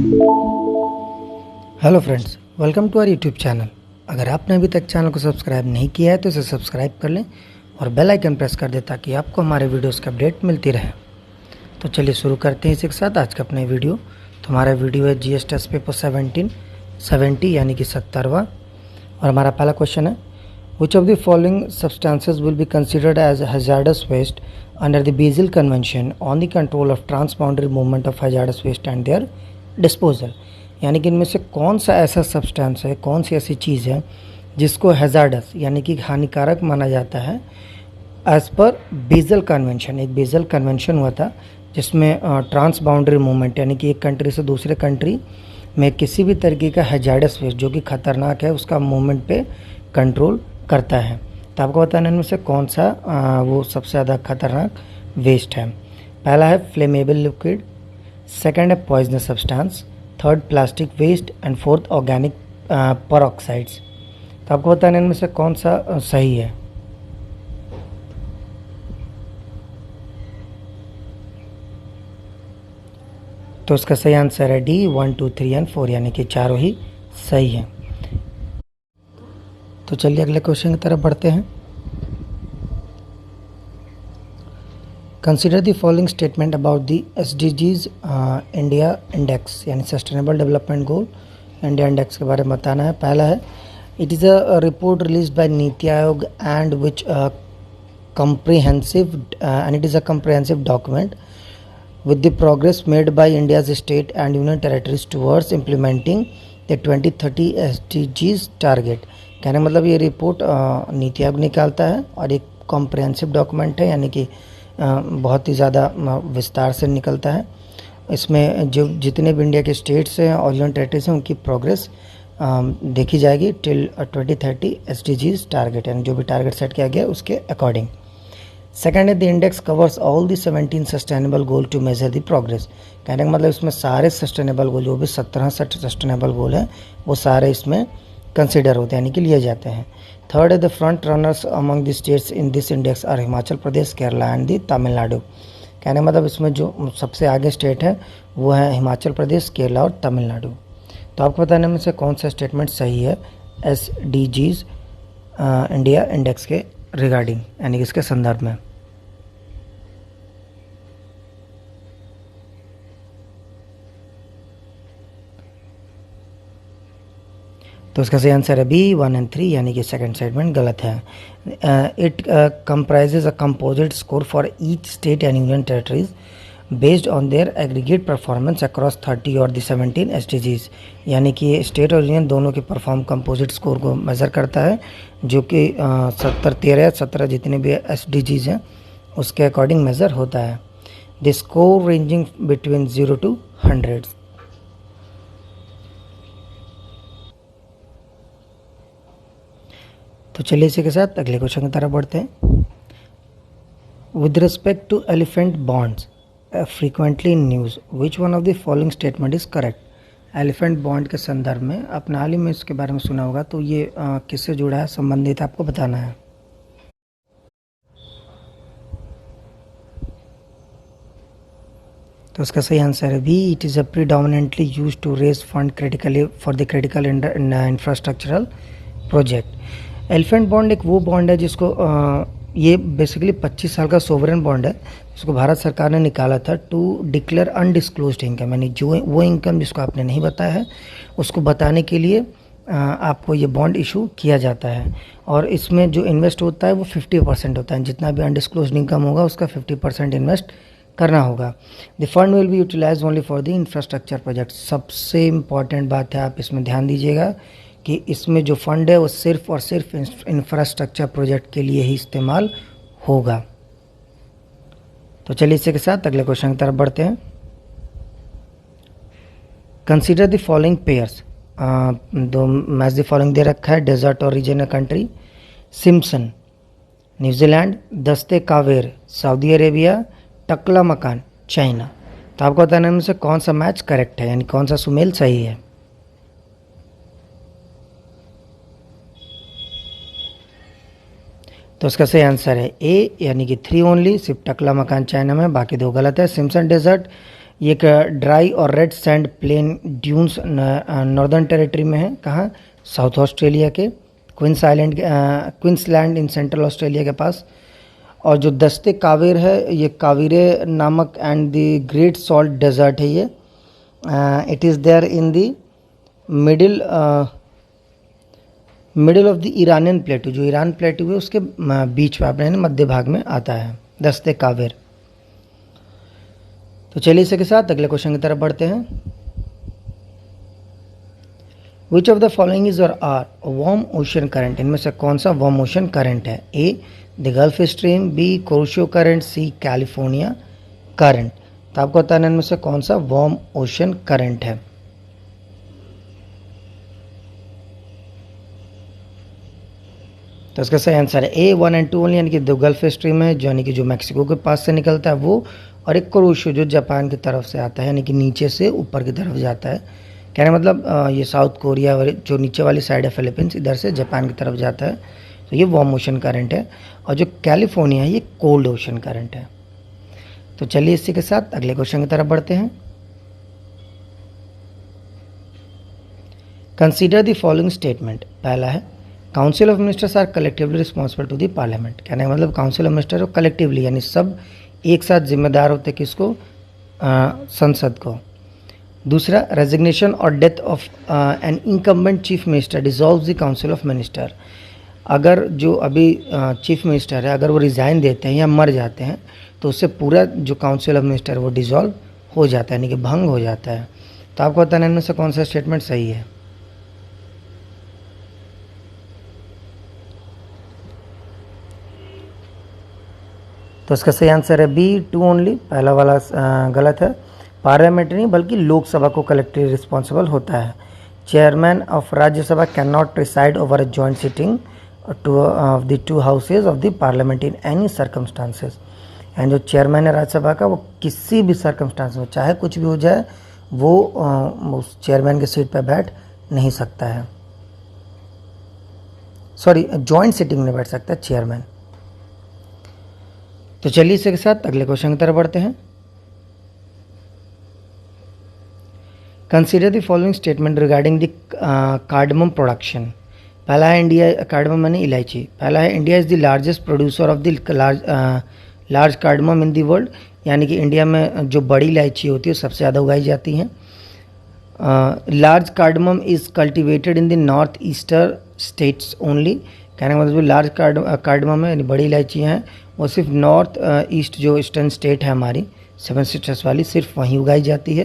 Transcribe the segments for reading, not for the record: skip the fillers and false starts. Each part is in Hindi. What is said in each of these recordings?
Hello friends, welcome to our YouTube channel. अगर आपने अभी तक चैनल को सब्सक्राइब नहीं किया है तो इसे सब्सक्राइब कर लें और बेल आइकन प्रेस कर दें ताकि आपको हमारे वीडियोस की अपडेट मिलती रहे। तो चलिए शुरू करते हैं इसी के साथ आज का अपने वीडियो। तो हमारा वीडियो है जीएस टेस्ट पेपर 1770 यानी कि 70वां। और हमारा पहला क्वेश्चन है, which of the following substances will be considered as hazardous waste under the Basel convention on the control of transboundary movement of hazardous waste and their disposal. यानी कि इनमें से कौन सा ऐसा सब्सटेंस है, कौन सी ऐसी चीज़ है जिसको हैजार्डस यानी कि हानिकारक माना जाता है एज पर बेसल कन्वेंशन। एक बेसल कन्वेंशन हुआ था जिसमें ट्रांस बाउंड्री मूवमेंट यानी कि एक कंट्री से दूसरे कंट्री में किसी भी तरीके का हैजार्डस वेस्ट जो कि खतरनाक है उसका मूवमेंट पे कंट्रोल करता है। तो आपको बताना इनमें से कौन सा वो सबसे ज़्यादा खतरनाक वेस्ट है। पहला है फ्लेमेबल लिक्विड, सेकेंड है poisonous substance, third plastic waste and fourth organic peroxides. तो आपको बताना इनमें से कौन सा सही है। तो इसका सही आंसर है डी 1, 2, 3 एंड 4 यानी कि चारों ही सही है। तो चलिए अगले क्वेश्चन की तरफ बढ़ते हैं। Consider the following statement about the SDGs India index यानी sustainable development goal India index के बारे में बताना है। पहला है, it is a report release by NITI Aayog and which comprehensive document with the progress made by India's state and union territories towards implementing the 2030 SDGs target। कहने का मतलब ये रिपोर्ट नीति आयोग निकालता है और एक कॉम्प्रिहेंसिव डॉक्यूमेंट है यानी कि बहुत ही ज़्यादा विस्तार से निकलता है। इसमें जो जितने भी इंडिया के स्टेट्स हैं और यूनियन टेरिटरीज हैं उनकी प्रोग्रेस देखी जाएगी टिल 2030 SDGs टारगेट यानी जो भी टारगेट सेट किया गया उसके अकॉर्डिंग। सेकेंड है, the index covers all the 17 sustainable goal to measure the progress. कहने का मतलब इसमें सारे सस्टेनेबल गोल जो भी 17 सस्टेनेबल गोल हैं वो सारे इसमें कंसिडर होते हैं यानी कि लिए जाते हैं। थर्ड है, the front runners among the states in this index are Himachal Pradesh, Kerala and the Tamil Nadu. कहने का मतलब इसमें जो सबसे आगे स्टेट है वो है हिमाचल प्रदेश, केरला और तमिलनाडु। तो आपको बताने में से कौन सा स्टेटमेंट सही है SDGs इंडिया इंडेक्स के रिगार्डिंग यानी कि इसके संदर्भ में। तो इसका सही आंसर है B 1 एंड 3 यानी कि सेकंड स्टेटमेंट गलत है। It comprises a composite score for each state and union territories based on their aggregate performance across 30 और द 17 SDGs। यानी कि स्टेट और यूनियन दोनों के परफॉर्म कंपोजिट स्कोर को मेज़र करता है जो कि 17 जितने भी SDGs हैं उसके अकॉर्डिंग मेज़र होता है। The score ranging between 0 to 100। तो चलिए इसी के साथ अगले क्वेश्चन की तरफ बढ़ते हैं। With respect to elephant bonds frequently in news which one of the following statement is correct. Elephant bond के संदर्भ में आपने हाल ही में इसके बारे में सुना होगा, तो ये किससे जुड़ा है, संबंधित आपको बताना है। तो इसका सही आंसर है B, it is a predominantly use to raise fund critically for the critical infrastructural project. Elephant bond एक वो बॉन्ड है जिसको ये बेसिकली 25 साल का सोवरेन बॉन्ड है जिसको भारत सरकार ने निकाला था टू डिक्लेयर अनडिस्क्लोज्ड इनकम यानी जो वो इनकम जिसको आपने नहीं बताया है उसको बताने के लिए आपको ये बॉन्ड इशू किया जाता है। और इसमें जो इन्वेस्ट होता है वो 50% होता है, जितना भी अनडिस्क्लोज्ड इनकम होगा उसका 50% इन्वेस्ट करना होगा। The fund will be utilize only for the infrastructure project. सबसे इम्पॉर्टेंट बात है, आप इसमें ध्यान दीजिएगा कि इसमें जो फंड है वो सिर्फ और सिर्फ इंफ्रास्ट्रक्चर प्रोजेक्ट के लिए ही इस्तेमाल होगा। तो चलिए इसी के साथ अगले क्वेश्चन की तरफ बढ़ते हैं। Consider the following pairs. दो मैच द फॉलोइंग दे रखा है, डेजर्ट और रीजन कंट्री, सिम्पसन न्यूजीलैंड, दस्ते कावेर सऊदी अरेबिया, टकला मकान चाइना। तो आपको बताना है इनमें से कौन सा मैच करेक्ट है यानी कौन सा सुमेल सही है। तो इसका सही आंसर है ए यानी कि 3 ओनली, सिर्फ टकला मकान चाइना में, बाकी 2 गलत है। सिम्पसन डेजर्ट ये एक ड्राई और red sand plain dunes Northern Territory में है। कहाँ? साउथ ऑस्ट्रेलिया के क्वींसलैंड इन सेंट्रल ऑस्ट्रेलिया के पास। और जो दस्ते कावेर है, ये कावेरे नामक and the great salt desert है ये। It is there in the middle of the Iranian plateau, जो ईरान प्लेटू है उसके बीच में अपने मध्य भाग में आता है दस्ते कावेर। तो चलिए इसी के साथ अगले क्वेश्चन की तरफ बढ़ते हैं। Which of the following is or are warm ocean current? इनमें से कौन सा वार्म ओशन करंट है? A the Gulf Stream, B Kuroshio current, C California current. तो आपको बताना इनमें से कौन सा वार्म ओशन करंट है। तो इसका सही आंसर है ए 1 और 2 ओनली, यानी कि दो गल्फ स्ट्रीम है जो यानी कि जो मैक्सिको के पास से निकलता है वो, और एक कुरोशियो जो जापान की तरफ से आता है, यानी कि नीचे से ऊपर की तरफ जाता है। कहने मतलब ये साउथ कोरिया और जो नीचे वाली साइड है फिलीपींस, इधर से जापान की तरफ जाता है। तो ये वार्म ओशन करंट है। और जो कैलिफोर्निया है ये कोल्ड ओशन करंट है। तो चलिए इसी के साथ अगले क्वेश्चन की तरफ बढ़ते हैं। Consider the following statement. पहला है council of ministers are collectively responsible to the parliament. कहने का मतलब काउंसिल ऑफ मिनिस्टर जो कलेक्टिवली यानी सब एक साथ जिम्मेदार होते किसको? संसद को। दूसरा, रेजिग्नेशन और death of an incumbent chief minister dissolve the council of minister. अगर जो अभी चीफ मिनिस्टर है अगर वो रिज़ाइन देते हैं या मर जाते हैं तो उससे पूरा जो काउंसिल ऑफ मिनिस्टर वो डिसॉल्व हो जाता है, यानी कि भंग हो जाता है। तो आपको बताना इनमें से कौन सा स्टेटमेंट सही है। तो इसका सही आंसर है बी 2 ओनली, पहला वाला गलत है। पार्लियामेंट नहीं बल्कि लोकसभा को कलेक्टिवली रिस्पॉन्सिबल होता है। Chairman of Rajya Sabha can not preside over a joint sitting of the two houses of the parliament in any circumstances. And जो चेयरमैन है राज्यसभा का वो किसी भी सर्कमस्टांस में चाहे कुछ भी हो जाए वो उस चेयरमैन की सीट पर बैठ नहीं सकता है। सॉरी, जॉइंट सिटिंग में बैठ सकता है चेयरमैन। तो चलिए इसके साथ अगले क्वेश्चन की तरफ बढ़ते हैं। Consider the following statement regarding the cardamom production. पहला है इंडिया, कार्डमम माने इलायची। पहला है India is the largest producer of the large cardamom in the world, यानी कि इंडिया में जो बड़ी इलायची होती है सबसे ज़्यादा उगाई जाती हैं। Large cardamom is cultivated in the north eastern states only. कहने का मतलब जो लार्ज कार्डमम है यानी बड़ी इलायचियाँ हैं वो सिर्फ नॉर्थ ईस्ट जो ईस्टर्न स्टेट है हमारी 7 सिस्टर्स वाली, सिर्फ वहीं उगाई जाती है।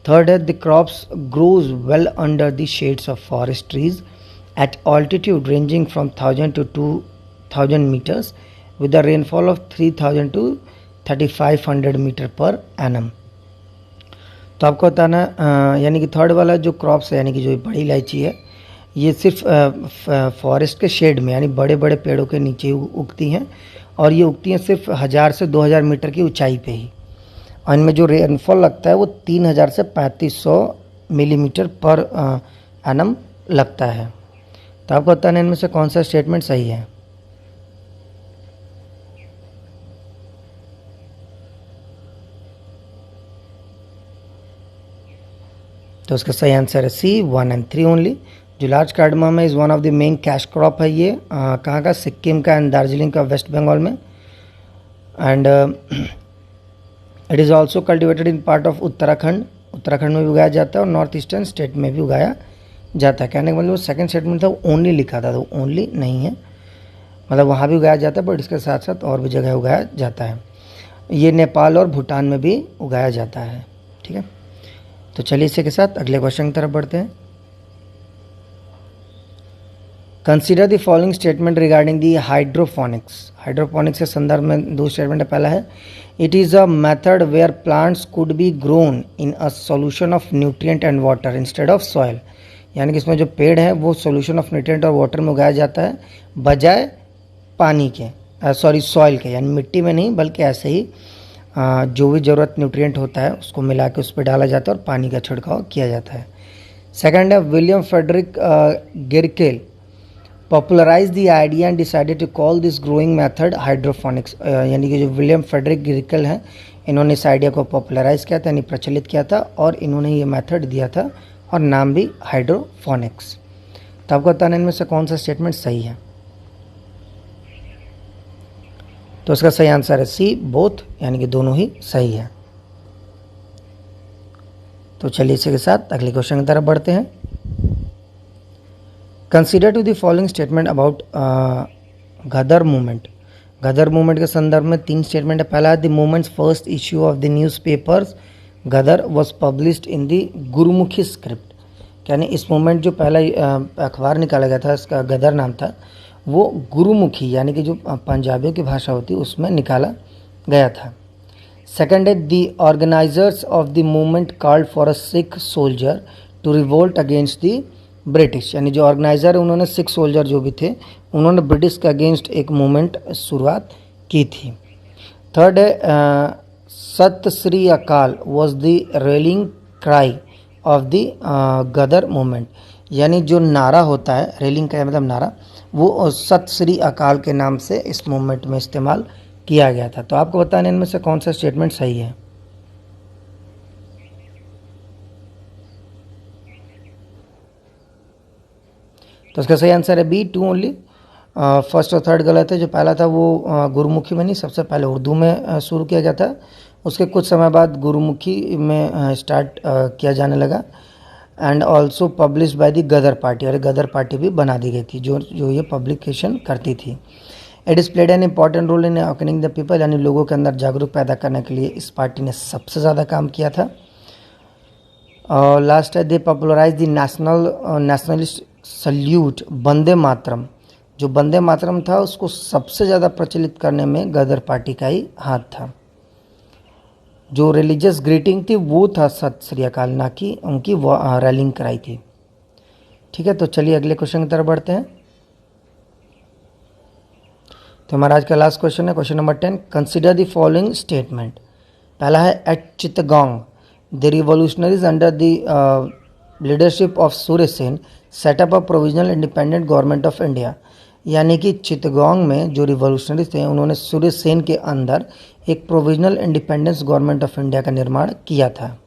थर्ड है the crops grows well under the shades of forest trees at altitude ranging from 1000 to 2000 meters with the rainfall of 3000 to 3500 meter per annum. तो आपको बताना यानी कि थर्ड वाला जो क्रॉप्स है यानी कि जो बड़ी इलायची है ये सिर्फ फॉरेस्ट के शेड में यानी बड़े बड़े पेड़ों के नीचे उगती हैं, और ये उगती हैं सिर्फ 1000 से 2000 मीटर की ऊंचाई पे ही। और इनमें जो रेनफॉल लगता है वो 3000 से 3500 मिलीमीटर पर एनम लगता है। तो आपको बताना इनमें से कौन सा स्टेटमेंट सही है। तो उसका सही आंसर है सी 1 और 3 ओनली। जो लार्ज कार्डमम है is one of the main cash crop है। ये कहाँ का? सिक्किम का एंड दार्जिलिंग का, वेस्ट बंगाल में। And it is also cultivated in part of Uttarakhand में भी उगाया जाता है और नॉर्थ ईस्टर्न स्टेट में भी उगाया जाता है। कहने का मतलब सेकंड स्टेटमेंट था वो ओनली लिखा था, तो ओनली नहीं है, मतलब वहाँ भी उगाया जाता है बट इसके साथ साथ और भी जगह उगाया जाता है। ये नेपाल और भूटान में भी उगाया जाता है। ठीक है, तो चलिए इसी के साथ अगले क्वेश्चन की तरफ बढ़ते हैं। Consider the following statement regarding the hydroponics. Hydroponics के संदर्भ में दो स्टेटमेंट है। पहला है it is a method where plants could be grown in a solution of nutrient and water instead of soil, यानी कि इसमें जो पेड़ है वो सॉल्यूशन ऑफ न्यूट्रिएंट और वाटर में उगाया जाता है बजाय पानी के, सॉइल के, यानी मिट्टी में नहीं बल्कि ऐसे ही जो भी ज़रूरत न्यूट्रिएंट होता है उसको मिला के उस पर डाला जाता है और पानी का छिड़काव किया जाता है। सेकंड है William Frederick Girkel popularized the idea and decided to call this growing method hydroponics, यानी कि जो विलियम फ्रेडरिक गिरकेल हैं इन्होंने इस आइडिया को पॉपुलराइज किया था यानी प्रचलित किया था और इन्होंने ये मेथड दिया था और नाम भी हाइड्रोफोनिक्स। तो आपको बताना इनमें से कौन सा स्टेटमेंट सही है। तो इसका सही आंसर है सी, बोथ, यानी कि दोनों ही सही है। तो चलिए इसी के साथ अगले क्वेश्चन की तरफ बढ़ते हैं। Consider to the following statement about Ghadar movement. Ghadar movement के संदर्भ में 3 स्टेटमेंट है। पहला है the movements first issue of the newspapers Ghadar was published in the Gurmukhi script. यानी इस मूवमेंट जो पहला अखबार निकाला गया था, इसका गदर नाम था, वो गुरुमुखी यानी कि जो पंजाबियों की भाषा होती है उसमें निकाला गया था। सेकंड है the organizers of the movement called for a Sikh soldier to revolt against the British. यानी जो ऑर्गेनाइजर है उन्होंने सिख सोल्जर जो भी थे उन्होंने ब्रिटिश के अगेंस्ट एक मूवमेंट शुरुआत की थी। थर्ड है Sat Shri Akal was the rallying cry of the Ghadar movement. यानी जो नारा होता है, रेलिंग क्राई मतलब नारा, वो सत श्री अकाल के नाम से इस मूवमेंट में इस्तेमाल किया गया था। तो आपको बताना इनमें से कौन सा स्टेटमेंट सही है। तो इसका सही आंसर है बी, 2 ओनली। फर्स्ट और थर्ड गलत है। जो पहला था वो गुरुमुखी में नहीं, सबसे पहले उर्दू में शुरू किया गया था, उसके कुछ समय बाद गुरुमुखी में स्टार्ट किया जाने लगा। And also publish by the Ghadar party, और गदर पार्टी भी बना दी गई थी जो ये पब्लिकेशन करती थी। It is played an important role in awakening the people, यानी लोगों के अंदर जागरूक पैदा करने के लिए इस पार्टी ने सबसे ज़्यादा काम किया था। लास्ट है दे popularise the nationalist salute Vande Mataram. जो वंदे मातरम था उसको सबसे ज़्यादा प्रचलित करने में गदर पार्टी का ही हाथ था। जो रिलीजियस ग्रीटिंग थी वो था सत श्री अकाल, ना कि उनकी रैलिंग कराई थी। ठीक है, तो चलिए अगले क्वेश्चन की तरफ बढ़ते हैं। तो हमारा आज का लास्ट क्वेश्चन है question number 10। Consider the following statement. पहला है at Chittagong the revolutionaries under the leadership of Surya Sen set up a provisional independent government of India. यानी कि चित्तगोंग में जो रिवोल्यूशनरीज थे उन्होंने सूर्य सेन के अंदर एक provisional independence government of India का निर्माण किया था।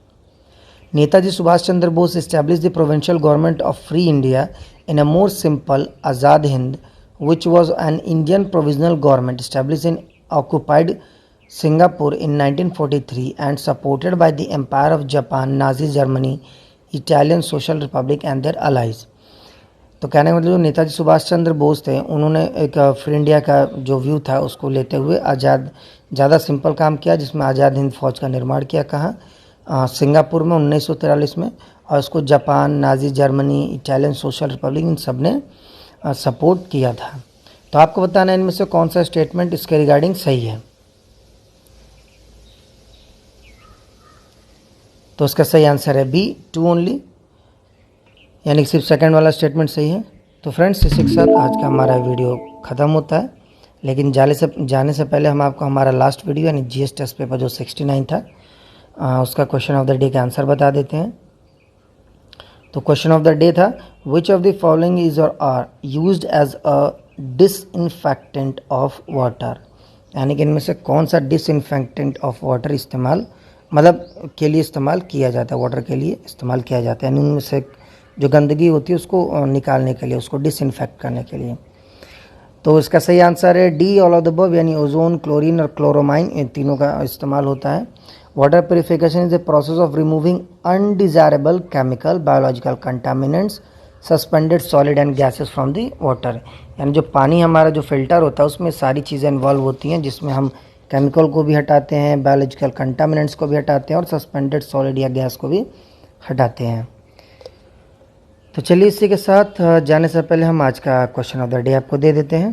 Netaji Subhash Chandra Bose establish the provincial government of free India इन a more simple Azad Hind which was an Indian provisional government established in occupied Singapore in 1943 and supported by the Empire of Japan, Nazi Germany, Italian Social Republic and their allies। तो कहने का मतलब जो नेताजी सुभाष चंद्र बोस थे उन्होंने एक फ्री इंडिया का जो व्यू था उसको लेते हुए ज़्यादा सिंपल काम किया, जिसमें आज़ाद हिंद फौज का निर्माण किया। कहाँ? सिंगापुर में 1943 में, और उसको Japan, Nazi Germany, Italian social republic, इन सब ने सपोर्ट किया था। तो आपको बताना है इनमें से कौन सा स्टेटमेंट इसके रिगार्डिंग सही है। तो उसका सही आंसर है बी, 2 ओनली, यानी कि सिर्फ सेकंड वाला स्टेटमेंट सही है। तो फ्रेंड्स, इसी के साथ आज का हमारा वीडियो ख़त्म होता है, लेकिन जाने से पहले हम आपको हमारा लास्ट वीडियो यानी जीएस टेस्ट पेपर जो 69 था उसका क्वेश्चन ऑफ द डे का आंसर बता देते हैं। तो क्वेश्चन ऑफ द डे था which of the following is or are used as a disinfectant of water. यानी कि इनमें से कौन सा डिसइंफेक्टेंट ऑफ वाटर इस्तेमाल के लिए इस्तेमाल किया जाता है, वाटर के लिए इस्तेमाल किया जाता है, यानी उनमें से जो गंदगी होती है उसको निकालने के लिए, उसको डिसइंफेक्ट करने के लिए। तो इसका सही आंसर है D, all of the above, यानी ओजोन, क्लोरीन और क्लोरोमाइन, इन तीनों का इस्तेमाल होता है। Water purification is a process of removing undesirable chemical, biological contaminants, suspended solid and gases from the water. यानी जो पानी हमारा जो फिल्टर होता है उसमें सारी चीज़ें इन्वॉल्व होती हैं, जिसमें हम केमिकल को भी हटाते हैं, बायोलॉजिकल कंटामिनेंट्स को भी हटाते हैं और सस्पेंडेड सॉलिड या गैस को भी हटाते हैं। तो चलिए इसी के साथ जाने से पहले हम आज का क्वेश्चन ऑफ द डे आपको दे देते हैं।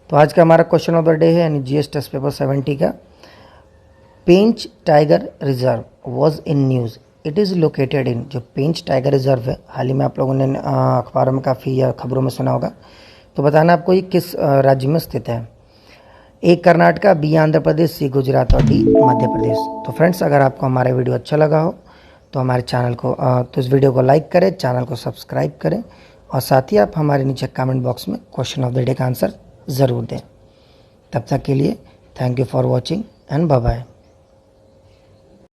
तो आज का हमारा क्वेश्चन ऑफ द डे है यानी जीएस टेस्ट पेपर 70 का, Pench tiger reserve was in news, it is located in. जो पेंच टाइगर रिजर्व है, हाल ही में आप लोगों ने अखबारों में काफ़ी या खबरों में सुना होगा, तो बताना आपको ये किस राज्य में स्थित है। ए कर्नाटका, बी आंध्र प्रदेश, सी गुजरात और डी मध्य प्रदेश। तो फ्रेंड्स, अगर आपको हमारा वीडियो अच्छा लगा हो तो हमारे चैनल को तो इस वीडियो को लाइक करें, चैनल को सब्सक्राइब करें और साथ ही आप हमारे नीचे कमेंट बॉक्स में क्वेश्चन ऑफ द डे का आंसर ज़रूर दें। तब तक के लिए thank you for watching and bye bye.